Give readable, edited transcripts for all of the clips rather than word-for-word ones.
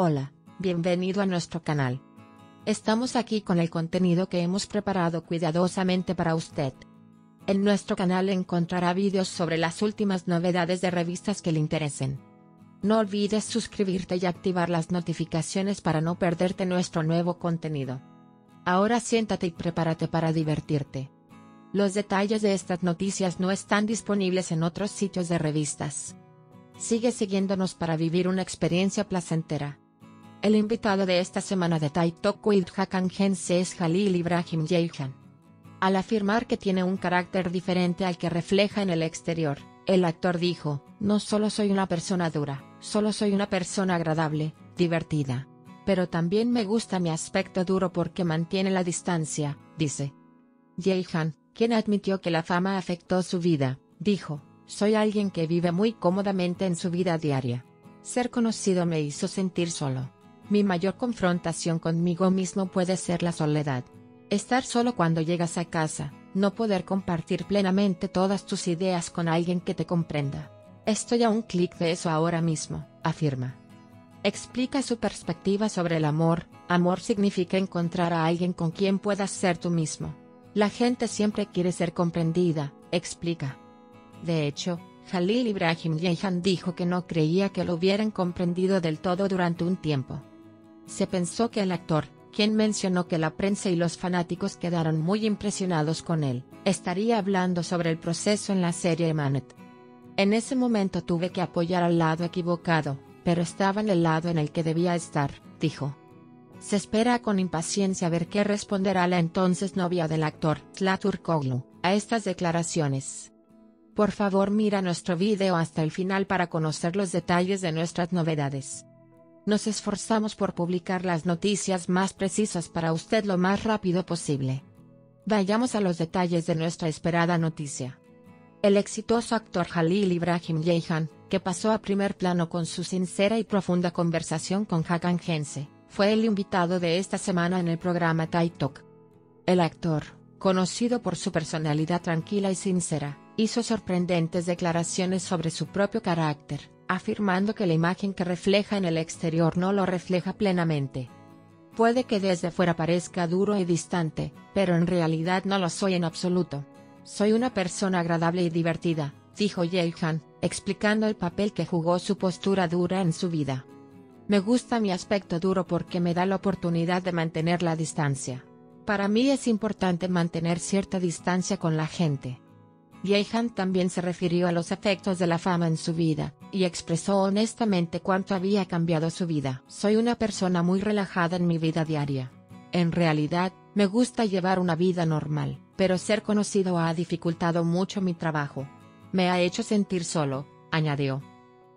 Hola, bienvenido a nuestro canal. Estamos aquí con el contenido que hemos preparado cuidadosamente para usted. En nuestro canal encontrará vídeos sobre las últimas novedades de revistas que le interesen. No olvides suscribirte y activar las notificaciones para no perderte nuestro nuevo contenido. Ahora siéntate y prepárate para divertirte. Los detalles de estas noticias no están disponibles en otros sitios de revistas. Sigue siguiéndonos para vivir una experiencia placentera. El invitado de esta semana de Thai Talk with Hakan Gense es Jalil Ibrahim Ceyhan. Al afirmar que tiene un carácter diferente al que refleja en el exterior, el actor dijo: "No solo soy una persona dura, solo soy una persona agradable, divertida. Pero también me gusta mi aspecto duro porque mantiene la distancia", dice. Ceyhan, quien admitió que la fama afectó su vida, dijo: "Soy alguien que vive muy cómodamente en su vida diaria. Ser conocido me hizo sentir solo. Mi mayor confrontación conmigo mismo puede ser la soledad. Estar solo cuando llegas a casa, no poder compartir plenamente todas tus ideas con alguien que te comprenda. Estoy a un clic de eso ahora mismo", afirma. Explica su perspectiva sobre el amor. Amor significa encontrar a alguien con quien puedas ser tú mismo. La gente siempre quiere ser comprendida, explica. De hecho, Jalil Ibrahim Ceyhan dijo que no creía que lo hubieran comprendido del todo durante un tiempo. Se pensó que el actor, quien mencionó que la prensa y los fanáticos quedaron muy impresionados con él, estaría hablando sobre el proceso en la serie Emanet. "En ese momento tuve que apoyar al lado equivocado, pero estaba en el lado en el que debía estar", dijo. Se espera con impaciencia ver qué responderá la entonces novia del actor, Sıla Türkoğlu, a estas declaraciones. Por favor, mira nuestro video hasta el final para conocer los detalles de nuestras novedades. Nos esforzamos por publicar las noticias más precisas para usted lo más rápido posible. Vayamos a los detalles de nuestra esperada noticia. El exitoso actor Jalil Ibrahim Ceyhan, que pasó a primer plano con su sincera y profunda conversación con Hakan Gense, fue el invitado de esta semana en el programa Thai Talk. El actor, conocido por su personalidad tranquila y sincera, hizo sorprendentes declaraciones sobre su propio carácter, afirmando que la imagen que refleja en el exterior no lo refleja plenamente. "Puede que desde fuera parezca duro y distante, pero en realidad no lo soy en absoluto. Soy una persona agradable y divertida", dijo Ceyhan, explicando el papel que jugó su postura dura en su vida. "Me gusta mi aspecto duro porque me da la oportunidad de mantener la distancia. Para mí es importante mantener cierta distancia con la gente". Ceyhan también se refirió a los efectos de la fama en su vida, y expresó honestamente cuánto había cambiado su vida. "Soy una persona muy relajada en mi vida diaria. En realidad, me gusta llevar una vida normal, pero ser conocido ha dificultado mucho mi trabajo. Me ha hecho sentir solo", añadió.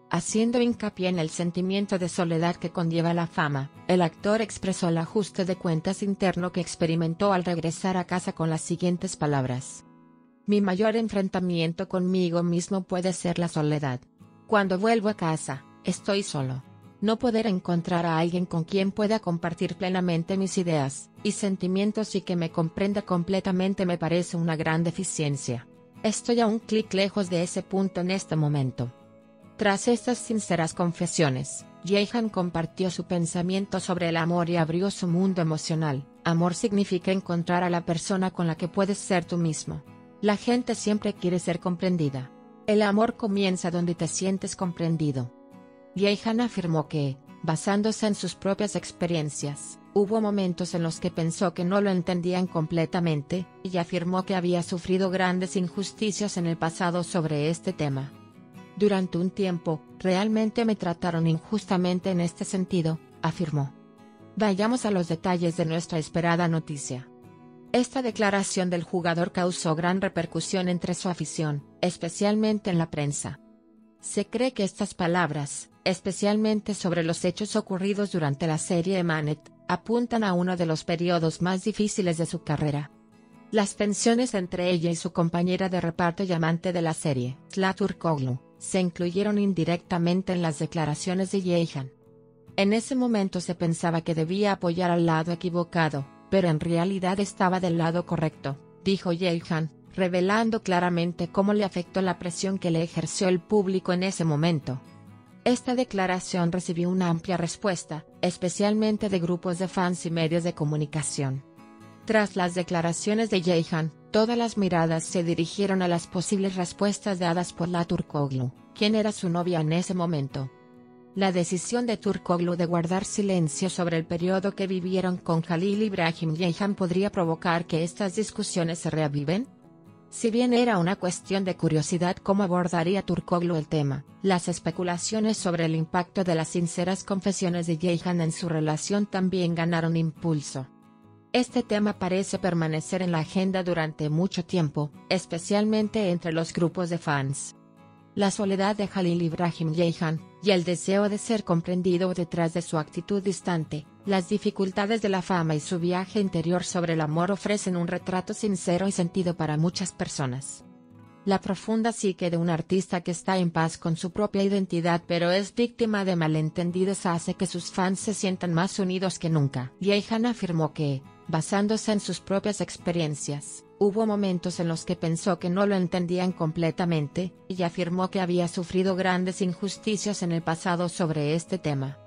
Haciendo hincapié en el sentimiento de soledad que conlleva la fama, el actor expresó el ajuste de cuentas interno que experimentó al regresar a casa con las siguientes palabras: "Mi mayor enfrentamiento conmigo mismo puede ser la soledad. Cuando vuelvo a casa, estoy solo. No poder encontrar a alguien con quien pueda compartir plenamente mis ideas y sentimientos y que me comprenda completamente me parece una gran deficiencia. Estoy a un clic lejos de ese punto en este momento". Tras estas sinceras confesiones, Ceyhan compartió su pensamiento sobre el amor y abrió su mundo emocional. "Amor significa encontrar a la persona con la que puedes ser tú mismo. La gente siempre quiere ser comprendida. El amor comienza donde te sientes comprendido". Ceyhan afirmó que, basándose en sus propias experiencias, hubo momentos en los que pensó que no lo entendían completamente, y afirmó que había sufrido grandes injusticias en el pasado sobre este tema. "Durante un tiempo, realmente me trataron injustamente en este sentido", afirmó. Vayamos a los detalles de nuestra esperada noticia. Esta declaración del jugador causó gran repercusión entre su afición, especialmente en la prensa. Se cree que estas palabras, especialmente sobre los hechos ocurridos durante la serie Emanet, apuntan a uno de los periodos más difíciles de su carrera. Las tensiones entre ella y su compañera de reparto y amante de la serie, Sıla Türkoğlu, se incluyeron indirectamente en las declaraciones de Ceyhan. En ese momento se pensaba que debía apoyar al lado equivocado, pero en realidad estaba del lado correcto, dijo Ceyhan, revelando claramente cómo le afectó la presión que le ejerció el público en ese momento. Esta declaración recibió una amplia respuesta, especialmente de grupos de fans y medios de comunicación. Tras las declaraciones de Ceyhan, todas las miradas se dirigieron a las posibles respuestas dadas por la Turkoglu, quien era su novia en ese momento. La decisión de Turkoglu de guardar silencio sobre el periodo que vivieron con Halil Ibrahim Ceyhan podría provocar que estas discusiones se reaviven. Si bien era una cuestión de curiosidad cómo abordaría Turkoglu el tema, las especulaciones sobre el impacto de las sinceras confesiones de Ceyhan en su relación también ganaron impulso. Este tema parece permanecer en la agenda durante mucho tiempo, especialmente entre los grupos de fans. La soledad de Halil Ibrahim Ceyhan, y el deseo de ser comprendido detrás de su actitud distante, las dificultades de la fama y su viaje interior sobre el amor ofrecen un retrato sincero y sentido para muchas personas. La profunda psique de un artista que está en paz con su propia identidad pero es víctima de malentendidos hace que sus fans se sientan más unidos que nunca. Ceyhan afirmó que, basándose en sus propias experiencias, hubo momentos en los que pensó que no lo entendían completamente, y afirmó que había sufrido grandes injusticias en el pasado sobre este tema.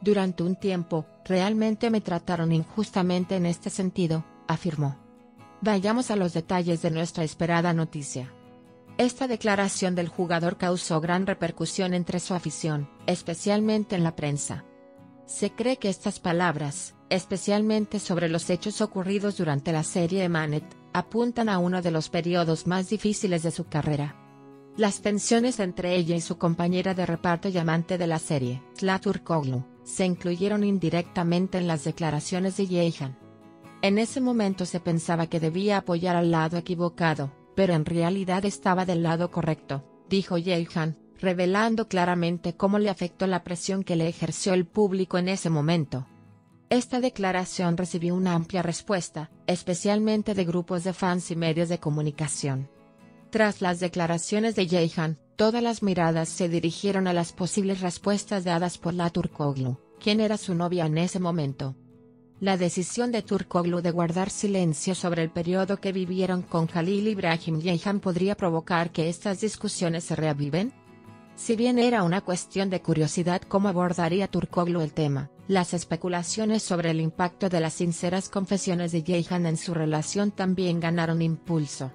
Durante un tiempo, realmente me trataron injustamente en este sentido, afirmó. Vayamos a los detalles de nuestra esperada noticia. Esta declaración del jugador causó gran repercusión entre su afición, especialmente en la prensa. Se cree que estas palabras, especialmente sobre los hechos ocurridos durante la serie Emanet, apuntan a uno de los periodos más difíciles de su carrera. Las tensiones entre ella y su compañera de reparto y amante de la serie, Sıla Turkoglu, se incluyeron indirectamente en las declaraciones de Ceyhan. En ese momento se pensaba que debía apoyar al lado equivocado, pero en realidad estaba del lado correcto, dijo Ceyhan, revelando claramente cómo le afectó la presión que le ejerció el público en ese momento. Esta declaración recibió una amplia respuesta, especialmente de grupos de fans y medios de comunicación. Tras las declaraciones de Ceyhan, todas las miradas se dirigieron a las posibles respuestas dadas por la Turkoglu, quien era su novia en ese momento. La decisión de Turkoglu de guardar silencio sobre el periodo que vivieron con Halil Ibrahim Ceyhan podría provocar que estas discusiones se reaviven. Si bien era una cuestión de curiosidad cómo abordaría Turkoglu el tema, las especulaciones sobre el impacto de las sinceras confesiones de Ceyhan en su relación también ganaron impulso.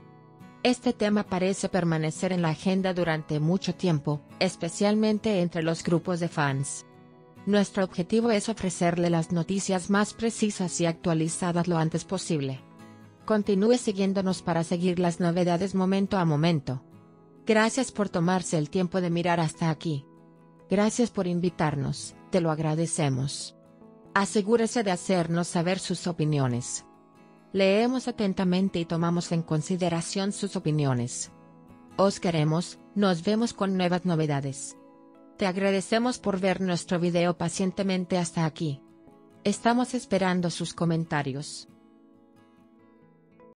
Este tema parece permanecer en la agenda durante mucho tiempo, especialmente entre los grupos de fans. Nuestro objetivo es ofrecerle las noticias más precisas y actualizadas lo antes posible. Continúe siguiéndonos para seguir las novedades momento a momento. Gracias por tomarse el tiempo de mirar hasta aquí. Gracias por invitarnos, te lo agradecemos. Asegúrese de hacernos saber sus opiniones. Leemos atentamente y tomamos en consideración sus opiniones. Os queremos, nos vemos con nuevas novedades. Te agradecemos por ver nuestro video pacientemente hasta aquí. Estamos esperando sus comentarios.